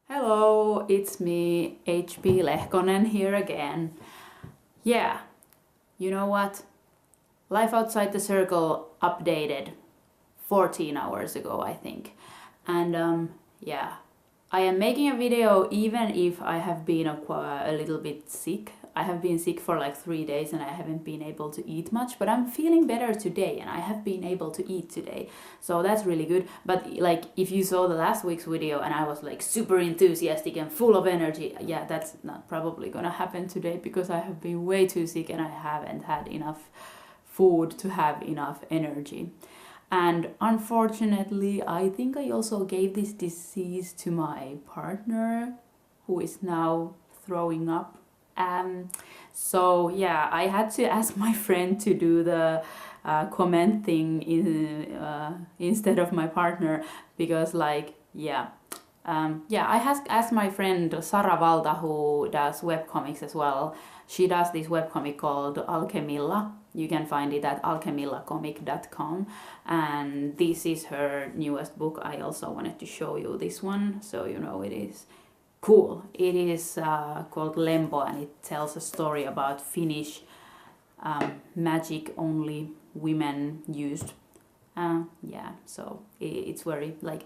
Hello, it's me, HP Lehkonen here again. Yeah, you know what? Life Outside the Circle updated 14 hours ago, I think. And yeah, I am making a video even if I have been a little bit sick. I have been sick for like 3 days and I haven't been able to eat much, but I'm feeling better today and I have been able to eat today. So that's really good. But like if you saw the last week's video and I was like super enthusiastic and full of energy, yeah, that's not probably gonna happen today because I have been way too sick and I haven't had enough food to have enough energy. And unfortunately, I think I also gave this disease to my partner, who is now throwing up. So yeah, I had to ask my friend to do the comment thing instead of my partner because, like, yeah. I asked my friend Sara Valta, who does webcomics as well. She does this webcomic called Alchemilla. You can find it at alchemillacomic.com. And this is her newest book. I also wanted to show you this one, so you know it is cool. It is called Lempo, and it tells a story about Finnish magic only women used. Yeah, so it's very like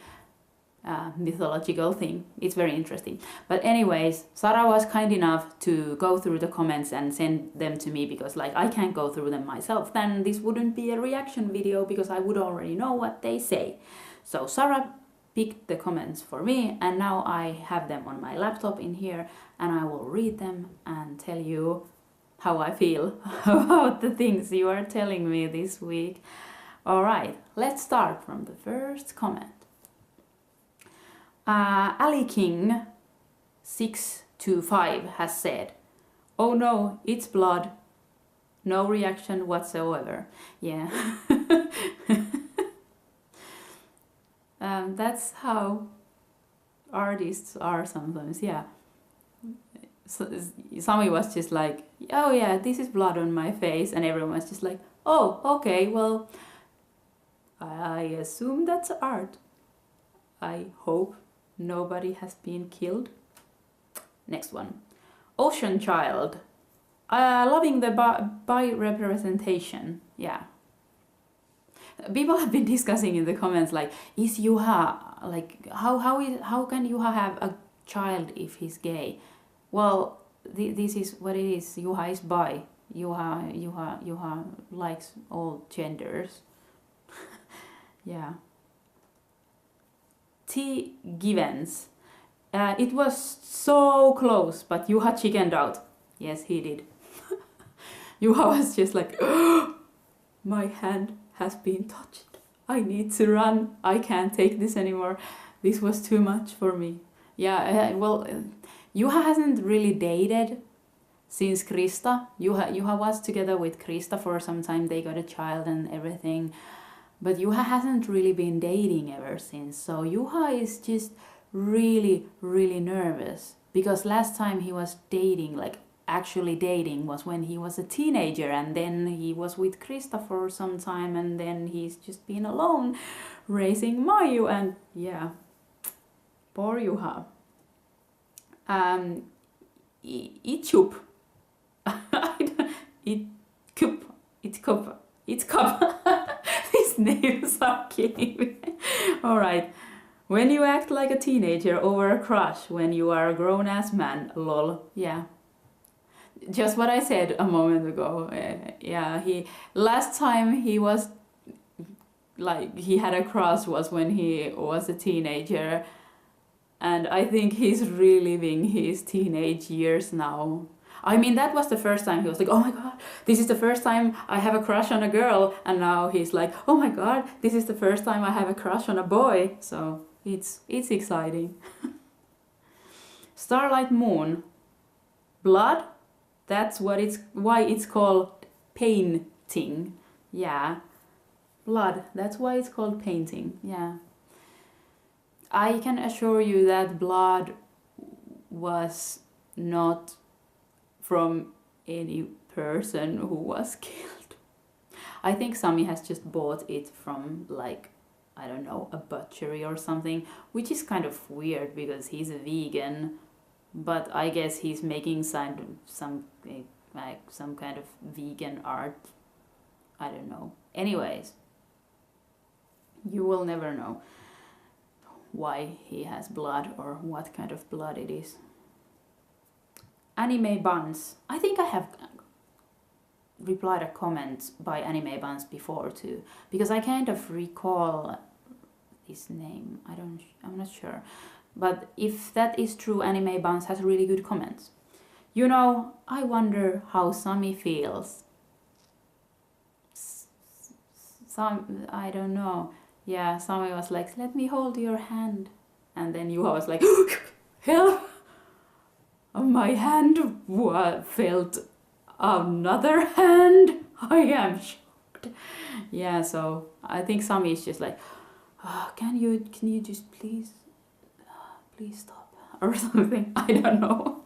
mythological thing. It's very interesting. But anyways, Sara was kind enough to go through the comments and send them to me because like I can't go through them myself. Then this wouldn't be a reaction video because I would already know what they say. So Sara picked the comments for me and now I have them on my laptop in here and I will read them and tell you how I feel about the things you are telling me this week. Alright, let's start from the first comment. Ali King 625 has said, "Oh no, it's blood." No reaction whatsoever. Yeah. That's how artists are sometimes, yeah. So, Sami was just like, "Oh yeah, this is blood on my face," and everyone was just like, "Oh, okay, well, I assume that's art. I hope nobody has been killed." Next one. Ocean Child. Loving the bi representation. Yeah. People have been discussing in the comments like, is Juha, like, how can Juha have a child if he's gay? Well, this is what it is. Juha is bi. Juha likes all genders. Yeah. T. Givens. It was so close, but Juha chickened out. Yes, he did. Juha was just like, oh, my hand has been touched. I need to run. I can't take this anymore. This was too much for me. Yeah, well, Juha hasn't really dated since Krista. Juha was together with Krista for some time. They got a child and everything. But Juha hasn't really been dating ever since. So Juha is just really, really nervous. Because last time he was dating, like actually dating, was when he was a teenager. And then he was with Krista for some time. And then he's just been alone raising Maju. And yeah, poor Juha. Itchup. Itcup. These names are killing me. Alright. When you act like a teenager over a crush when you are a grown-ass man, lol. Yeah. Just what I said a moment ago. Yeah, last time he was like, he had a crush was when he was a teenager. And I think he's reliving his teenage years now. I mean, that was the first time he was like, oh my god, this is the first time I have a crush on a girl. And now he's like, oh my god, this is the first time I have a crush on a boy. So it's exciting. Starlight Moon. Blood? That's why it's called painting. Yeah. Blood. That's why it's called painting. Yeah. I can assure you that blood was not from any person who was killed. I think Sami has just bought it from like I don't know, a butchery or something, which is kind of weird because he's a vegan, but I guess he's making some kind of vegan art. I don't know. Anyways, you will never know why he has blood or what kind of blood it is. Anime buns. I think I have replied a comment by Anime Buns before too, because I kind of recall his name. I'm not sure, but if that is true, Anime Buns has really good comments. You know, I wonder how Sami feels. I don't know. Yeah, Sami was like, let me hold your hand, and then Juha was like, help! My hand felt another hand. I am shocked. Yeah, so I think Sami is just like, can you just please stop or something. I don't know.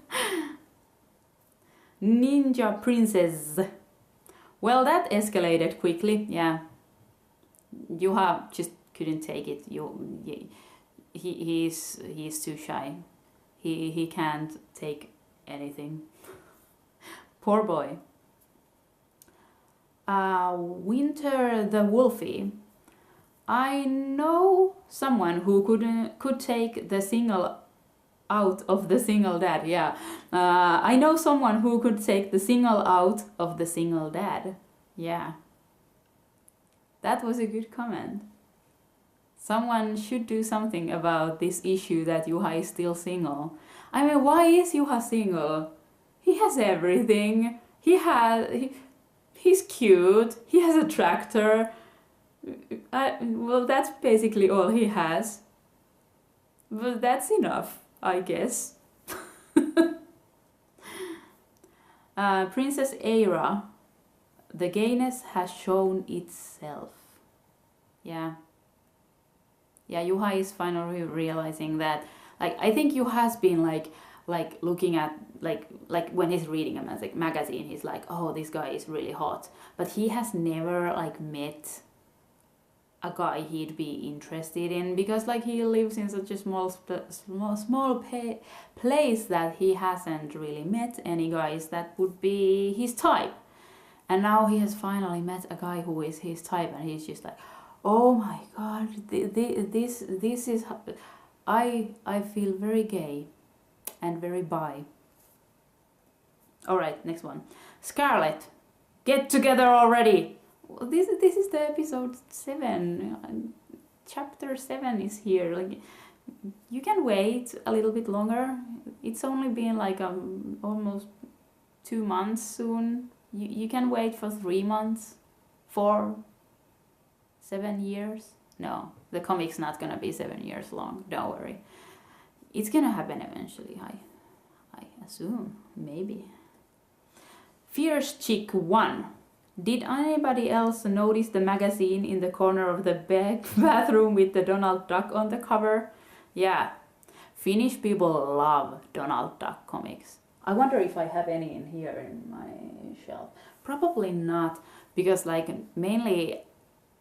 Ninja Princess. Well, that escalated quickly. Yeah, Juha just couldn't take it. He's too shy. He can't take anything. Poor boy. Winter the Wolfie. I know someone who could take the single out of the single dad. Yeah. I know someone who could take the single out of the single dad. Yeah. That was a good comment. Someone should do something about this issue that Juha is still single. I mean, why is Juha single? He has everything. He's cute. He has a tractor. Well, that's basically all he has. But that's enough, I guess. Princess Aira. The gayness has shown itself. Yeah. Yeah, Juha is finally realizing that, like, I think Juha has been like looking at like when he's reading a magazine, he's like, oh, this guy is really hot, but he has never like met a guy he'd be interested in, because like he lives in such a small place that he hasn't really met any guys that would be his type. And now he has finally met a guy who is his type, and he's just like, oh my god, this is, I feel very gay and very bi. Alright, next one. Scarlett, get together already. Well, this is the episode 7. Chapter 7 is here. Like, you can wait a little bit longer. It's only been like almost 2 months soon. You can wait for 3 months, 4, 7 years. No, the comic's not gonna be 7 years long. Don't worry. It's gonna happen eventually. I assume, maybe. Fierce Chick 1. Did anybody else notice the magazine in the corner of the bathroom with the Donald Duck on the cover? Yeah, Finnish people love Donald Duck comics. I wonder if I have any in here in my shelf. Probably not, because like mainly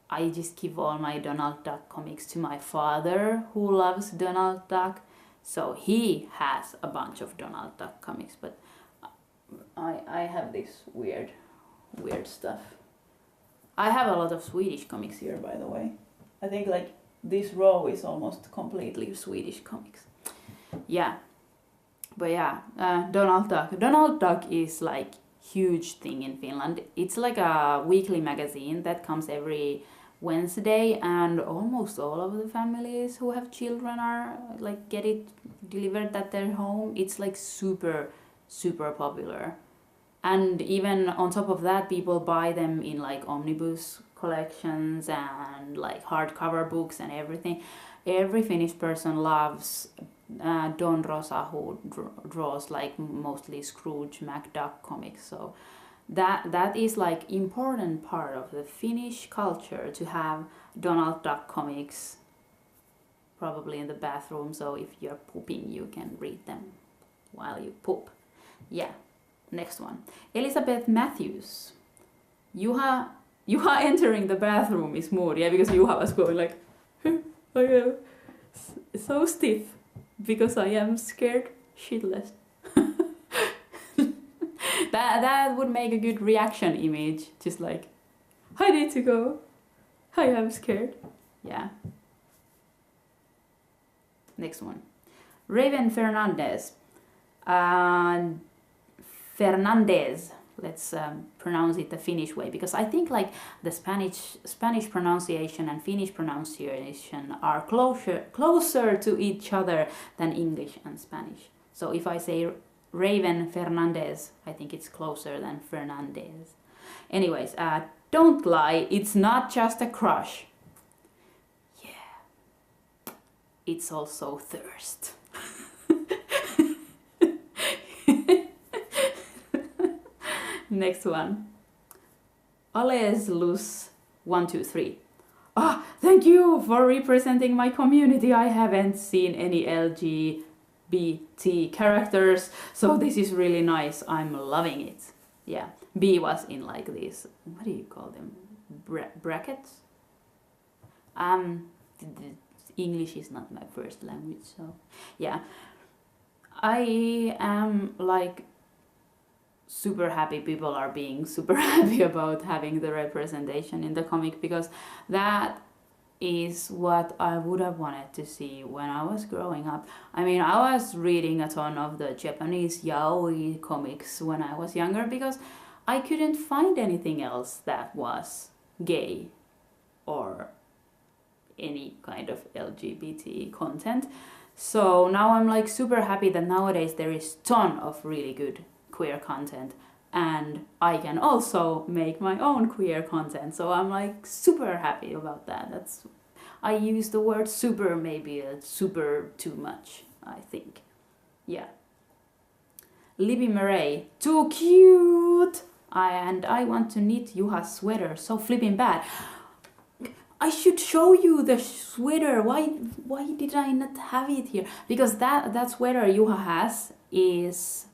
I just give all my Donald Duck comics to my father, who loves Donald Duck. So he has a bunch of Donald Duck comics, but I have this weird stuff. I have a lot of Swedish comics here, by the way. I think like this row is almost completely Swedish comics. Yeah. But yeah, Donald Duck. Donald Duck is like huge thing in Finland. It's like a weekly magazine that comes every Wednesday, and almost all of the families who have children are like get it delivered at their home. It's like super popular. And even on top of that, people buy them in like omnibus collections and like hardcover books and everything. Every Finnish person loves Don Rosa, who draws like mostly Scrooge McDuck comics. So that is like important part of the Finnish culture to have Donald Duck comics probably in the bathroom. So if you're pooping, you can read them while you poop. Yeah. Next one. Elizabeth Matthews. Juha entering the bathroom is mood. Yeah, because Juha was going like, I am so stiff because I am scared shitless. That would make a good reaction image, just like, I need to go. I am scared. Yeah. Next one. Raven Fernandez. Fernandez. Let's pronounce it the Finnish way, because I think like the Spanish pronunciation and Finnish pronunciation are closer to each other than English and Spanish. So if I say Raven Fernandez, I think it's closer than Fernandez. Anyways, don't lie, it's not just a crush. Yeah, it's also thirst. Next one. Ales Luz 123. Thank you for representing my community. I haven't seen any LGBT characters, so this is really nice. I'm loving it. Yeah, B was in like these, what do you call them? Brackets? English is not my first language, so yeah. I am like super happy people are being super happy about having the representation in the comic, because that is what I would have wanted to see when I was growing up. I mean, I was reading a ton of the Japanese yaoi comics when I was younger because I couldn't find anything else that was gay or any kind of LGBT content. So now I'm like super happy that nowadays there is ton of really good queer content, and I can also make my own queer content, so I'm like super happy about that. I use the word super maybe super too much, I think. Yeah. Libby Murray, too cute! I want to knit Juha's sweater, so flipping bad. I should show you the sweater. Why did I not have it here? Because that sweater Juha has is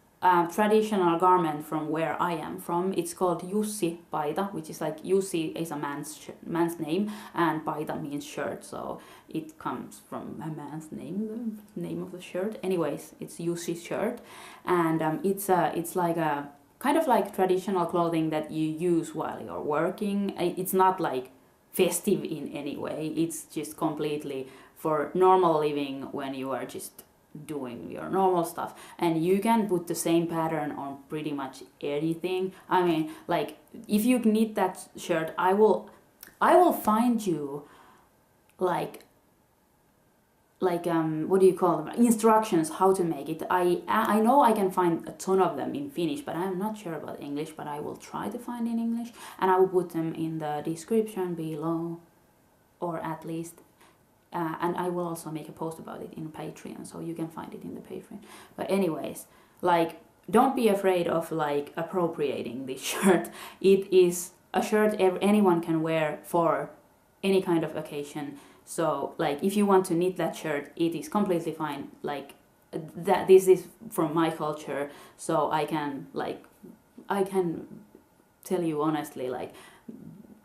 traditional garment from where I am from. It's called jussi paita, which is like jussi is a man's name, and paita means shirt, so it comes from a man's name, the name of the shirt. Anyways, it's jussi shirt, and it's like a kind of like traditional clothing that you use while you're working. It's not like festive in any way. It's just completely for normal living when you are just doing your normal stuff, and you can put the same pattern on pretty much anything. I mean, like if you knit that shirt, I will find you like what do you call them, instructions how to make it. I know I can find a ton of them in Finnish, but I'm not sure about English, but I will try to find in English, and I will put them in the description below, or at least and I will also make a post about it in Patreon, so you can find it in the Patreon. But anyways, like, don't be afraid of like appropriating this shirt. It is a shirt anyone can wear for any kind of occasion. So like if you want to knit that shirt, it is completely fine. Like that, this is from my culture, so I can tell you honestly,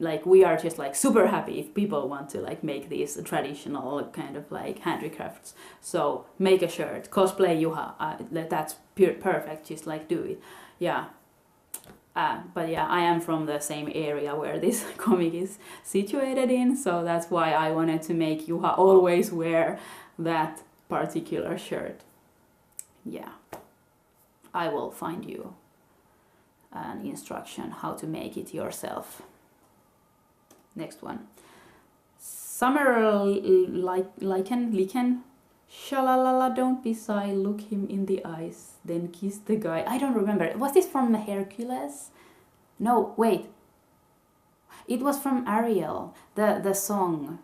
like we are just like super happy if people want to like make these traditional kind of like handicrafts. So make a shirt, cosplay Juha, that's perfect, just like do it. Yeah. But yeah, I am from the same area where this comic is situated in, so that's why I wanted to make Juha always wear that particular shirt. Yeah. I will find you an instruction how to make it yourself. Next one. Summer Lichen. Shalalala, don't be shy, look him in the eyes, then kiss the guy. I don't remember. Was this from Hercules? No, wait. It was from Ariel, the song.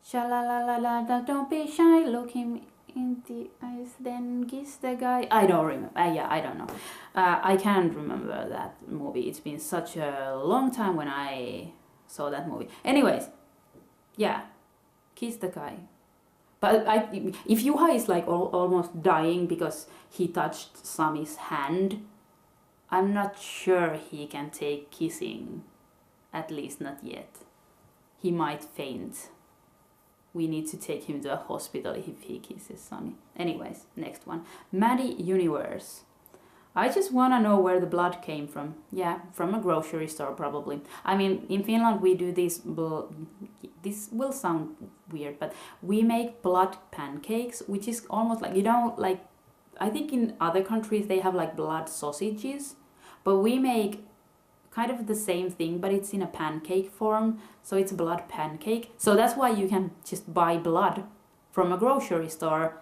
Shalalala, don't be shy, look him in the eyes, then kiss the guy. I don't remember. Yeah, I don't know. I can't remember that movie. It's been such a long time when I saw that movie. Anyways, yeah, kiss the guy. But if Juha is like almost dying because he touched Sami's hand, I'm not sure he can take kissing. At least not yet. He might faint. we need to take him to a hospital if he kisses Sunny. Anyways, next one. Maddie Universe. I just wanna know where the blood came from. Yeah, from a grocery store probably. I mean, in Finland we do this will sound weird, but we make blood pancakes, which is almost like, you know, like, I think in other countries they have like blood sausages, but we make kind of the same thing, but it's in a pancake form, so it's a blood pancake. So that's why you can just buy blood from a grocery store,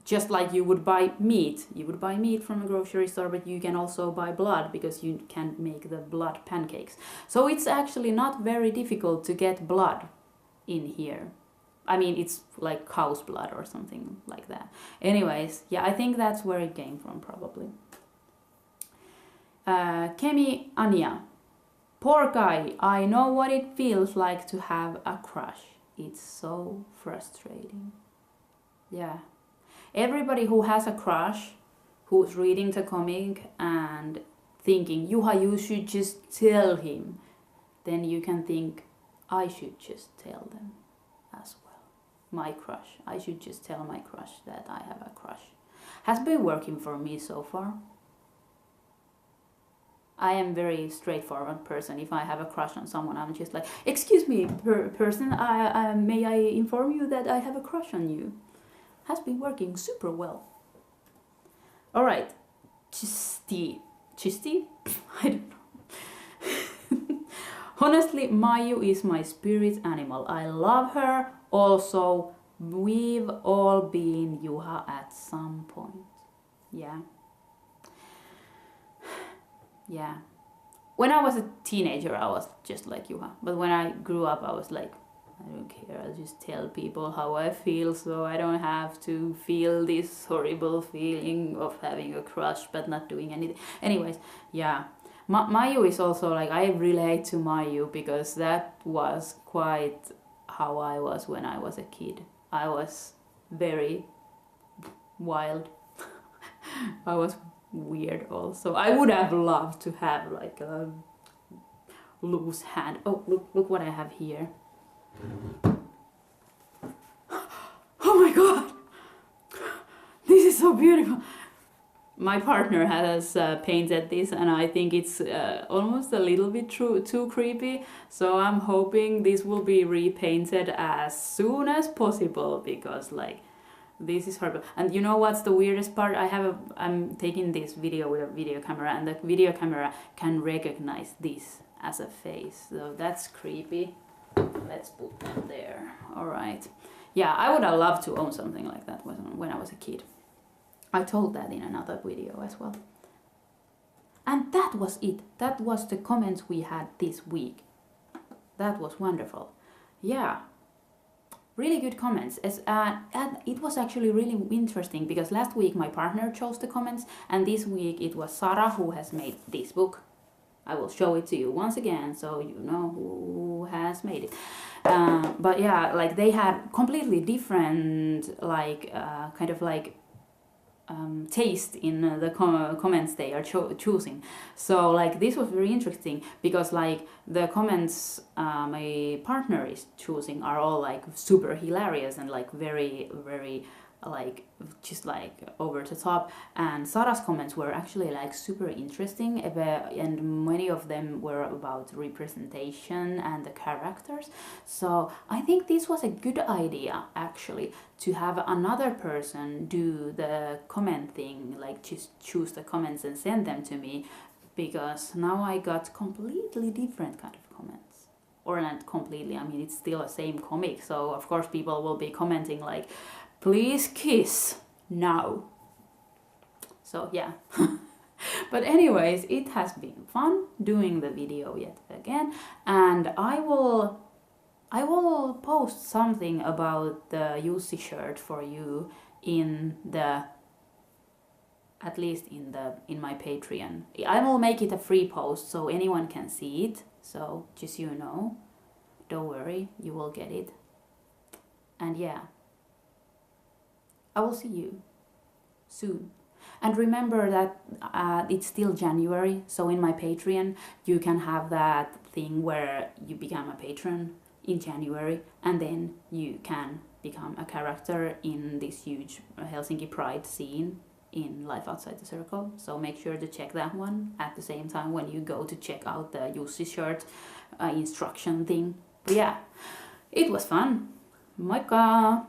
just like you would buy meat. You would buy meat from a grocery store, but you can also buy blood because you can make the blood pancakes. So it's actually not very difficult to get blood in here. I mean, it's like cow's blood or something like that. Anyways, yeah, I think that's where it came from probably. Kemi Anya. Poor guy, I know what it feels like to have a crush. It's so frustrating. Yeah. Everybody who has a crush, who's reading the comic and thinking, Juha, you should just tell him, then you can think, I should just tell them as well. My crush. I should just tell my crush that I have a crush. Has been working for me so far. I am very straightforward person. If I have a crush on someone, I'm just like, excuse me, person, may I inform you that I have a crush on you? Has been working super well. All right, Chisti? I don't know. Honestly, Mayu is my spirit animal. I love her. Also, we've all been Juha at some point. Yeah. Yeah. When I was a teenager, I was just like Juha. But when I grew up, I was like, I don't care, I'll just tell people how I feel so I don't have to feel this horrible feeling of having a crush but not doing anything. Anyways, yeah. Mayu is also like, I relate to Mayu because that was quite how I was when I was a kid. I was very wild. I was weird also. I would have loved to have like a loose hand. Oh, look what I have here. Oh my god! This is so beautiful! My partner has painted this and I think it's almost a little bit too creepy, so I'm hoping this will be repainted as soon as possible because like this is horrible. And you know what's the weirdest part? I'm taking this video with a video camera and the video camera can recognize this as a face, so that's creepy. Let's put them there. Alright. Yeah, I would have loved to own something like that when I was a kid. I told that in another video as well. And that was it. That was the comments we had this week. That was wonderful. Yeah. Really good comments. And it was actually really interesting because last week my partner chose the comments and this week it was Sarah who has made this book. I will show it to you once again so you know who has made it. But yeah, like they had completely different like kind of like taste in the comments they are choosing. So like this was very interesting because like the comments my partner is choosing are all like super hilarious and like very like just like over the top, and Sarah's comments were actually like super interesting and many of them were about representation and the characters. So I think this was a good idea actually to have another person do the comment thing, like just choose the comments and send them to me, because now I got completely different kind of comments. Or not completely, I mean it's still the same comic, so of course people will be commenting like, please kiss now. So yeah. But anyways, it has been fun doing the video yet again, and I will post something about the Jussi shirt for you in the, at least in my Patreon. I will make it a free post so anyone can see it, so just you know, don't worry, you will get it. And yeah, I will see you soon. And remember that it's still January, so in my Patreon you can have that thing where you become a patron in January, and then you can become a character in this huge Helsinki Pride scene in Life Outside the Circle. So make sure to check that one at the same time when you go to check out the Jussi shirt instruction thing. But yeah, it was fun. Moikka!